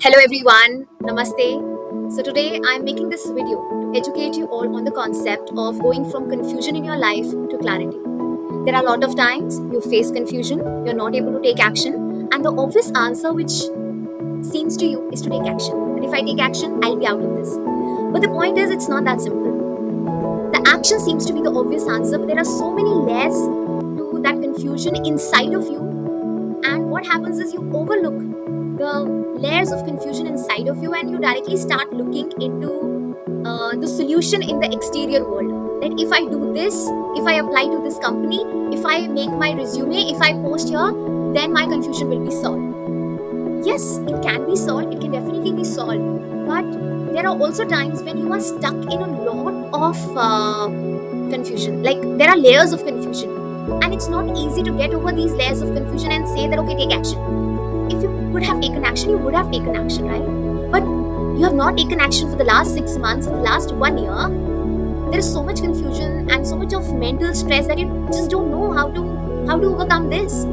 Hello everyone, Namaste. So today I'm making this video to educate you all on the concept of going from confusion in your life to clarity. There are a lot of times you face confusion, you're not able to take action, and the obvious answer which seems to you is to take action. That if I take action, I'll be out of this. But the point is, it's not that simple. The action seems to be the obvious answer, but there are so many layers to that confusion inside of you, and what happens is you overlook the layers of confusion inside of you and you directly start looking into the solution in the exterior world. That if I do this, if I apply to this company, if I make my resume, if I post here, then my confusion will be solved. Yes, it can be solved, it can definitely be solved, but there are also times when you are stuck in a lot of confusion. Like there are layers of confusion, and it's not easy to get over these layers of confusion and say that okay, take action. If you could have taken action, you would have taken action, right? But you have not taken action for the last 6 months, for the last 1 year. There is so much confusion and so much of mental stress that you just don't know how to overcome this,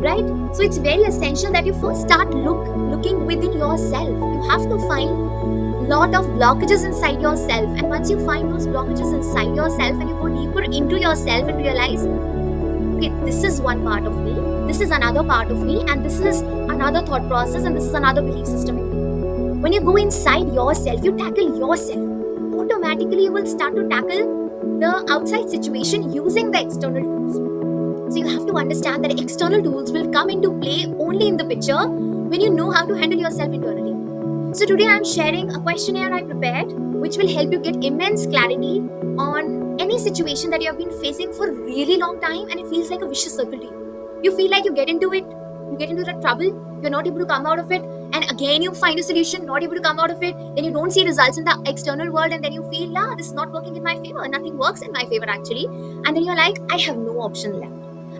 right? So it's very essential that you first start looking within yourself. You have to find lot of blockages inside yourself, and once you find those blockages inside yourself and you go deeper into yourself and realize, okay, this is one part of me, this is another part of me, and this is another thought process, and this is another belief system in me. When you go inside yourself, you tackle yourself, automatically you will start to tackle the outside situation using the external tools. So you have to understand that external tools will come into play only in the picture when you know how to handle yourself internally. So today I'm sharing a questionnaire I prepared which will help you get immense clarity on any situation that you have been facing for a really long time and it feels like a vicious circle to you. You feel like you get into it, you get into the trouble, you're not able to come out of it, and again you find a solution, not able to come out of it, then you don't see results in the external world, and then you feel, this is not working in my favor, nothing works in my favor actually, and then you're like, I have no option left.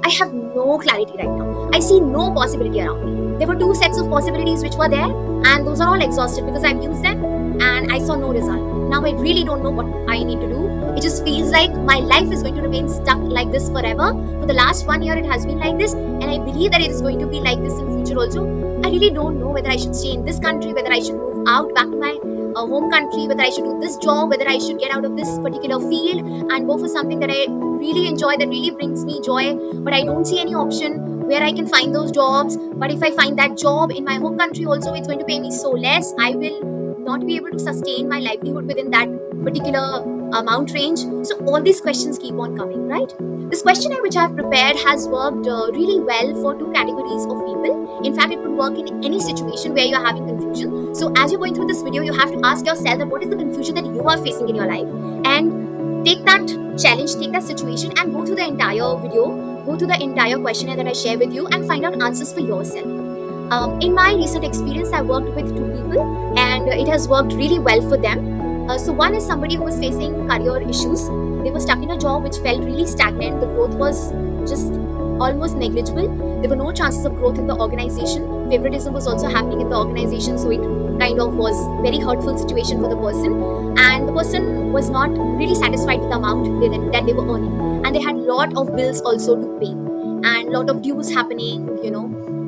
I have no clarity right now. I see no possibility around me. There were two sets of possibilities which were there, and those are all exhausted because I've used them and I saw no result. Now I really don't know what I need to do. It just feels like my life is going to remain stuck like this forever. For the last 1 year, it has been like this, and I believe that it is going to be like this in future also. I really don't know whether I should stay in this country, whether I should move out back to my home country, whether I should do this job, whether I should get out of this particular field and go for something that I really enjoy, that really brings me joy, but I don't see any option where I can find those jobs. But if I find that job in my home country also, it's going to pay me so less, I will not be able to sustain my livelihood within that particular amount range. So all these questions keep on coming, right? This questionnaire which I have prepared has worked really well for two categories of people. In fact, it could work in any situation where you're having confusion. So as you're going through this video, you have to ask yourself that what is the confusion that you are facing in your life, and take that challenge, take that situation, and go through the entire video, go through the entire questionnaire that I share with you, and find out answers for yourself. In my recent experience, I worked with two people, and it has worked really well for them. So one is somebody who was facing career issues. They were stuck in a job which felt really stagnant. The growth was just almost negligible. There were no chances of growth in the organization. Favoritism was also happening in the organization, so it kind of was very hurtful situation for the person. And the person was not really satisfied with the amount that they were earning. And they had lot of bills also to pay and lot of dues happening,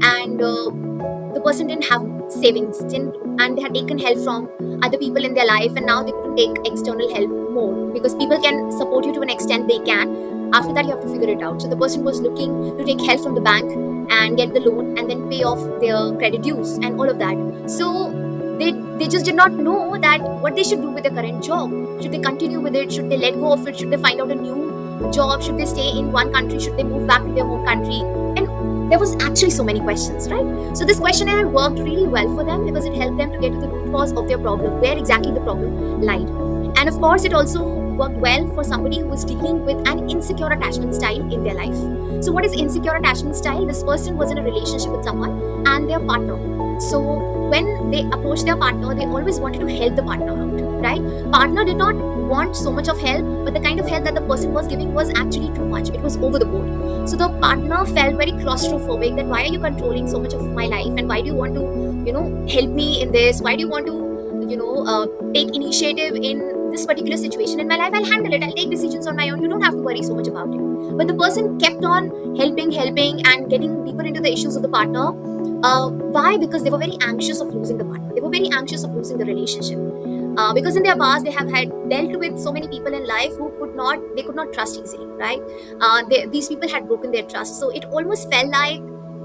and the person didn't have savings, and they had taken help from other people in their life, and now they couldn't take external help more because people can support you to an extent they can. After that, you have to figure it out. So the person was looking to take help from the bank and get the loan and then pay off their credit dues and all of that. So they just did not know that what they should do with their current job. Should they continue with it? Should they let go of it? Should they find out a new job? Should they stay in one country? Should they move back to their home country? And there was actually so many questions, right? So this questionnaire worked really well for them because it helped them to get to the root cause of their problem, where exactly the problem lied. And of course, it also worked well for somebody who was dealing with an insecure attachment style in their life. So what is insecure attachment style? This person was in a relationship with someone and their partner. So when they approached their partner, they always wanted to help the partner out, right? Partner did not want so much of help, but the kind of help that the person was giving was actually too much. It was over the board. So the partner felt very claustrophobic, that why are you controlling so much of my life, and why do you want to help me in this? Why do you want to take initiative in this particular situation in my life? I'll handle it, I'll take decisions on my own, you don't have to worry so much about it. But the person kept on helping and getting deeper into the issues of the partner. Why? Because they were very anxious of losing the partner. They were very anxious of losing the relationship. Because in their past they have had dealt with so many people in life who could not trust easily, right? These people had broken their trust, so it almost felt like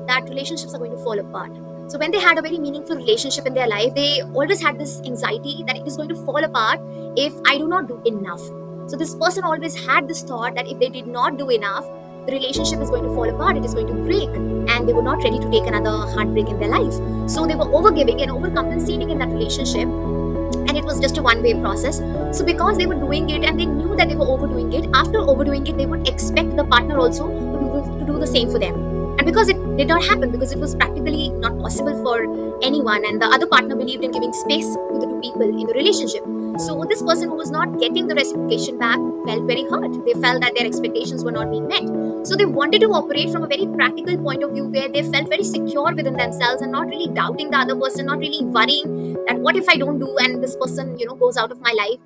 that relationships are going to fall apart. So when they had a very meaningful relationship in their life, they always had this anxiety that it is going to fall apart if I do not do enough. So this person always had this thought that if they did not do enough, the relationship is going to fall apart, it is going to break, and they were not ready to take another heartbreak in their life. So they were overgiving and overcompensating in that relationship, and it was just a one-way process. So because they were doing it and they knew that they were overdoing it, after overdoing it, they would expect the partner also to do the same for them. And because it did not happen, because it was practically not possible for anyone, and the other partner believed in giving space to the two people in the relationship. So this person who was not getting the reciprocation back felt very hurt. They felt that their expectations were not being met. So they wanted to operate from a very practical point of view where they felt very secure within themselves and not really doubting the other person, not really worrying that what if I don't do and this person, goes out of my life.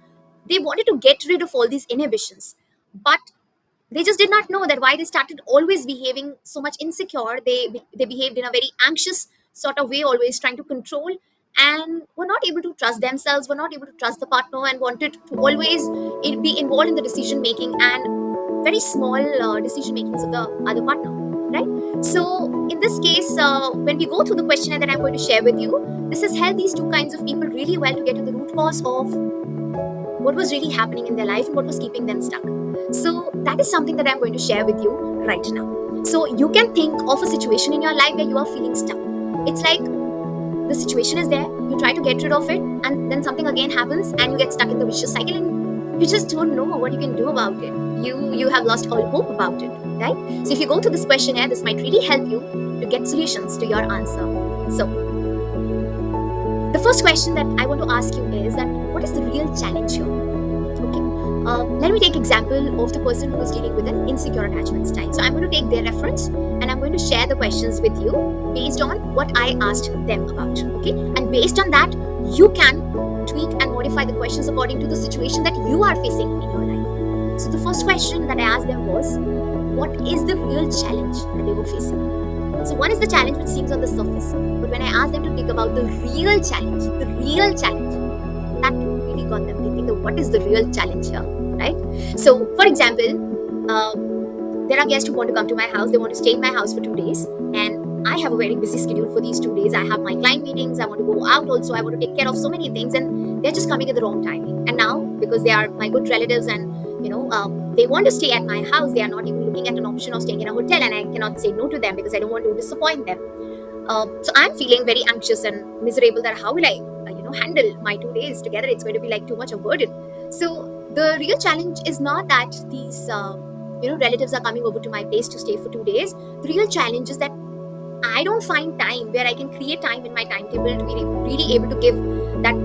They wanted to get rid of all these inhibitions. But they just did not know that why they started always behaving so much insecure. They behaved in a very anxious sort of way, always trying to control, and were not able to trust themselves, were not able to trust the partner, and wanted to always be involved in the decision making and very small decision makings of the other partner, right? So in this case, when we go through the questionnaire that I'm going to share with you, this has helped these two kinds of people really well to get to the root cause of what was really happening in their life and what was keeping them stuck. So that is something that I'm going to share with you right now. So you can think of a situation in your life where you are feeling stuck. It's like the situation is there, you try to get rid of it, and then something again happens and you get stuck in the vicious cycle, and you just don't know what you can do about it. You have lost all hope about it, right? So if you go through this questionnaire, this might really help you to get solutions to your answer. So the first question that I want to ask you is that what is the real challenge here? Okay. Let me take example of the person who is dealing with an insecure attachment style. So I'm going to take their reference and I'm going to share the questions with you based on what I asked them about. Okay. And based on that, you can tweak and modify the questions according to the situation that you are facing in your life. So the first question that I asked them was, what is the real challenge that they were facing? So one is the challenge which seems on the surface, but when I asked them to think about the real challenge, that really got them thinking, what is the real challenge here, right? So for example, there are guests who want to come to my house, they want to stay in my house for 2 days, and I have a very busy schedule for these 2 days. I have my client meetings, I want to go out also, I want to take care of so many things, and they're just coming at the wrong timing. And now, because they are my good relatives and they want to stay at my house, they are not even looking at an option of staying in a hotel, and I cannot say no to them because I don't want to disappoint them. So I'm feeling very anxious and miserable that how will I handle my 2 days together. It's going to be like too much of burden. So the real challenge is not that these relatives are coming over to my place to stay for 2 days. The real challenge is that I don't find time where I can create time in my timetable to be really able to give that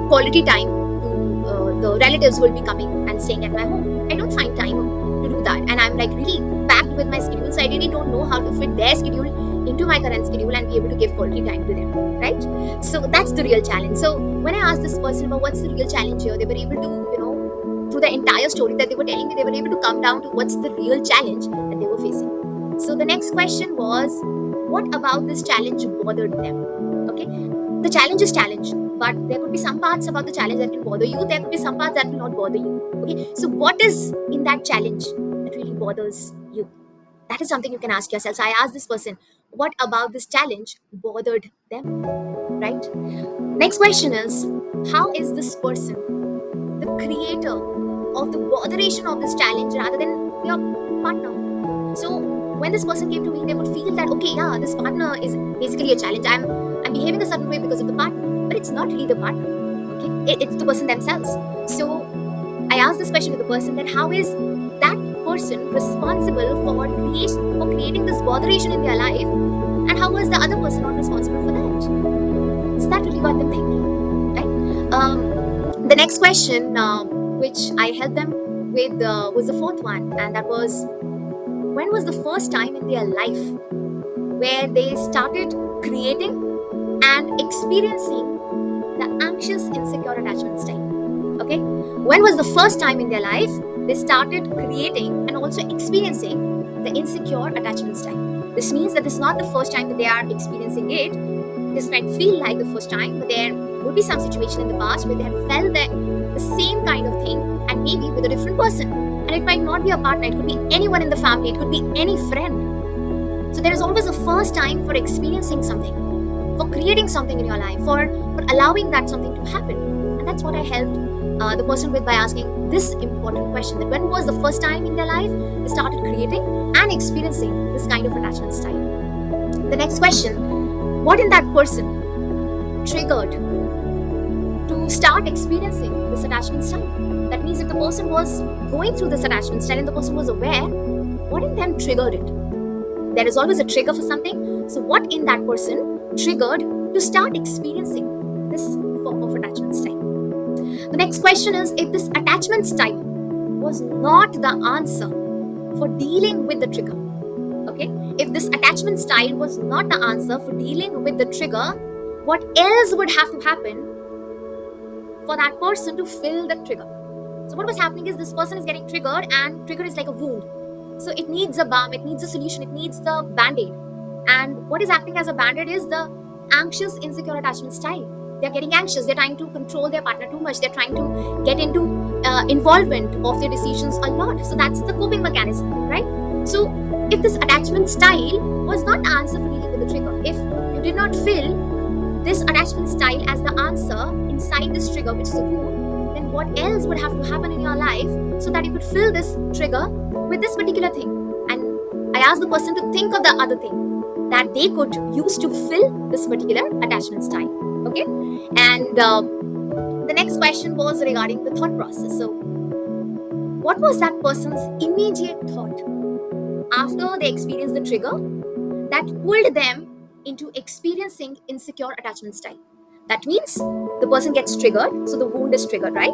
quality time to the relatives who will be coming and staying at my home. I don't find time to do that, and I'm like really packed with my schedule, so I really don't know how to fit their schedule into my current schedule and be able to give quality time to them, right? So that's the real challenge. So when I asked this person about what's the real challenge here, they were able to, through the entire story that they were telling me, they were able to come down to what's the real challenge that they were facing. So the next question was, what about this challenge bothered them? Okay, the challenge is challenge, but there could be some parts about the challenge that can bother you, there could be some parts that will not bother you. Okay, so what is in that challenge that really bothers you? That is something you can ask yourself. So I asked this person, what about this challenge bothered them, right? Next question is, how is this person the creator of the botheration of this challenge rather than your partner? So when this person came to me, they would feel that, okay, yeah, this partner is basically a challenge. I'm behaving a certain way because of the partner, but it's not really the partner. Okay, it's the person themselves. So I asked this question to the person, that how is that person responsible for creating this botheration in their life, and how was the other person not responsible for that? So that really got them thinking, right? The next question which I helped them with was the fourth one, and that was, when was the first time in their life where they started creating and experiencing the anxious insecure attachment style? Okay, when was the first time in their life they started creating and also experiencing the insecure attachment style? This means that this is not the first time that they are experiencing it. This might feel like the first time, but there would be some situation in the past where they have felt the same kind of thing, and maybe with a different person. And it might not be a partner, it could be anyone in the family, it could be any friend. So there is always a first time for experiencing something, for creating something in your life, for allowing that something to happen. And that's what I helped the person with by asking this important question, that when was the first time in their life they started creating and experiencing this kind of attachment style. The next question, what in that person triggered to start experiencing this attachment style? That means if the person was going through this attachment style and the person was aware, what in them triggered it? There is always a trigger for something. So what in that person triggered to start experiencing this form of attachment style? The next question is, if this attachment style was not the answer for dealing with the trigger, okay? If this attachment style was not the answer for dealing with the trigger, what else would have to happen for that person to fill the trigger? So what was happening is, this person is getting triggered, and trigger is like a wound. So it needs a balm, it needs a solution, it needs the band-aid. And what is acting as a band-aid is the anxious, insecure attachment style. They're getting anxious, they're trying to control their partner too much, they're trying to get into involvement of their decisions a lot. So that's the coping mechanism, right? So if this attachment style was not the answer for dealing with the trigger, if you did not fill this attachment style as the answer inside this trigger, which is a wound, then what else would have to happen in your life so that you could fill this trigger with this particular thing? And I asked the person to think of the other thing that they could use to fill this particular attachment style. Okay, and the next question was regarding the thought process. So what was that person's immediate thought after they experienced the trigger that pulled them into experiencing insecure attachment style? That means the person gets triggered, so the wound is triggered, right?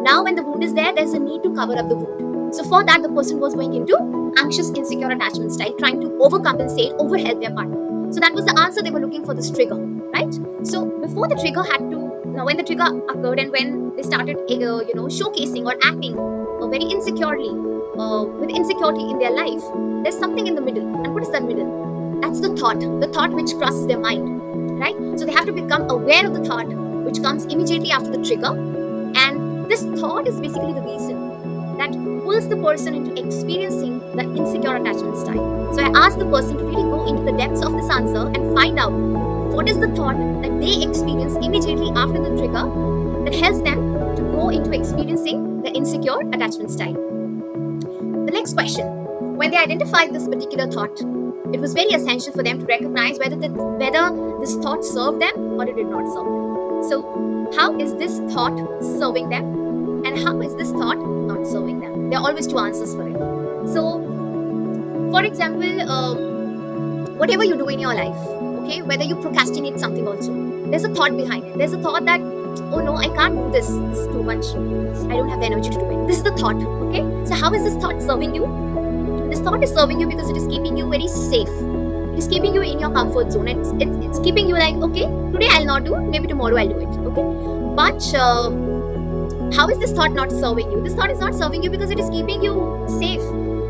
Now when the wound is there, there's a need to cover up the wound. So for that, the person was going into anxious, insecure attachment style, trying to overcompensate, overhelp their partner. So that was the answer they were looking for, this trigger, right? So before the trigger now when the trigger occurred and when they started, showcasing or acting very insecurely, with insecurity in their life, there's something in the middle. And what is that middle? That's the thought which crosses their mind, right? So they have to become aware of the thought which comes immediately after the trigger. And this thought is basically the reason that pulls the person into experiencing the insecure attachment style. So I asked the person to really go into the depths of this answer and find out what is the thought that they experience immediately after the trigger that helps them to go into experiencing the insecure attachment style. The next question, when they identified this particular thought, it was very essential for them to recognize whether this thought served them or it did not serve them. So how is this thought serving them? And how is this thought not serving them? There are always two answers for it. So, for example, whatever you do in your life, okay, whether you procrastinate something also, there's a thought behind it. There's a thought that, oh no, I can't do this. This is too much. I don't have the energy to do it. This is the thought, okay? So how is this thought serving you? This thought is serving you because it is keeping you very safe. It is keeping you in your comfort zone. It's keeping you like, okay, today I'll not do, maybe tomorrow I'll do it, okay? But how is this thought not serving you? This thought is not serving you because it is keeping you safe.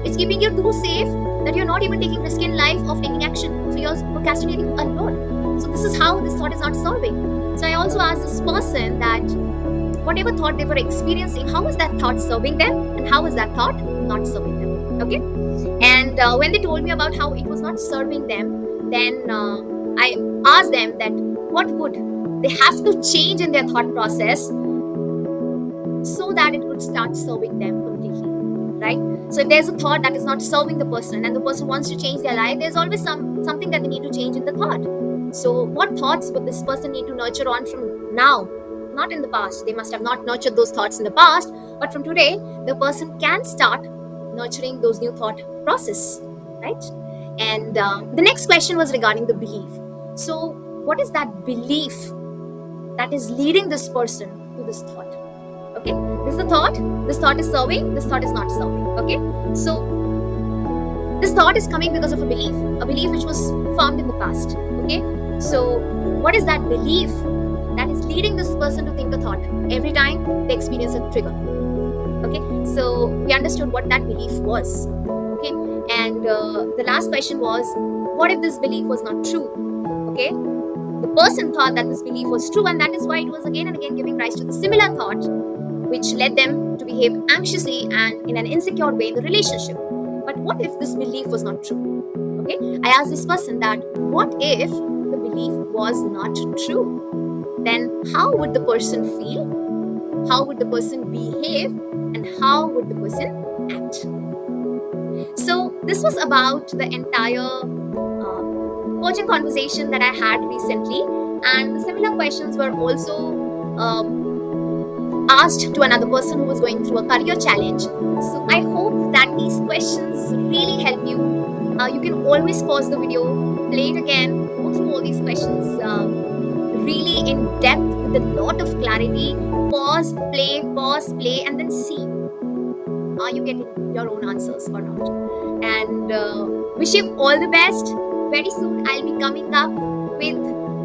It's keeping you too safe that you're not even taking risk in life of taking action. So you're procrastinating a lot. So this is how this thought is not serving. So I also asked this person that whatever thought they were experiencing, how is that thought serving them and how is that thought not serving them? Okay. And when they told me about how it was not serving them, then I asked them that what would they have to change in their thought process so that it could start serving them completely, right? So if there's a thought that is not serving the person and the person wants to change their life, there's always something that they need to change in the thought. So what thoughts would this person need to nurture on from now? Not in the past. They must have not nurtured those thoughts in the past, but from today, the person can start nurturing those new thought process, right? And the next question was regarding the belief. So what is that belief that is leading this person to this thought? Okay, this is the thought. This thought is serving. This thought is not serving. Okay, so this thought is coming because of a belief which was formed in the past. Okay, so what is that belief that is leading this person to think a thought every time they experience a trigger? Okay, so we understood what that belief was. Okay, and the last question was, what if this belief was not true? Okay, the person thought that this belief was true, and that is why it was again and again giving rise to the similar thought, which led them to behave anxiously and in an insecure way in the relationship. But what if this belief was not true? Okay, I asked this person that what if the belief was not true? Then how would the person feel? How would the person behave? And how would the person act? So, this was about the entire coaching conversation that I had recently, and the similar questions were also asked to another person who was going through a career challenge. So I hope that these questions really help you. You can always pause the video, play it again, go through all these questions really in depth with a lot of clarity. Pause, play, and then see, are you getting your own answers or not? And wish you all the best. Very soon I'll be coming up with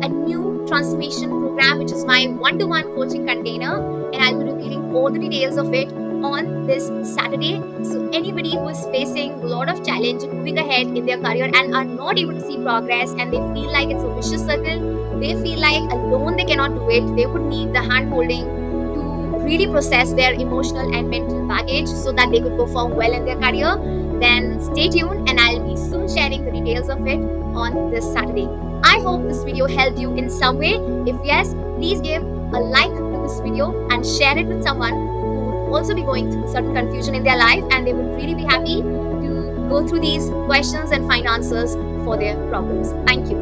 a new transformation program, which is my one-to-one coaching container, and I'll be revealing all the details of it on this Saturday. So anybody who is facing a lot of challenge moving ahead in their career and are not able to see progress, and they feel like it's a vicious circle, they feel like alone they cannot do it, they would need the hand holding to really process their emotional and mental baggage so that they could perform well in their career, then stay tuned and I'll be soon sharing the details of it on this Saturday. I hope this video helped you in some way. If yes, please give a like to this video and share it with someone who would also be going through certain confusion in their life, and they would really be happy to go through these questions and find answers for their problems. Thank you.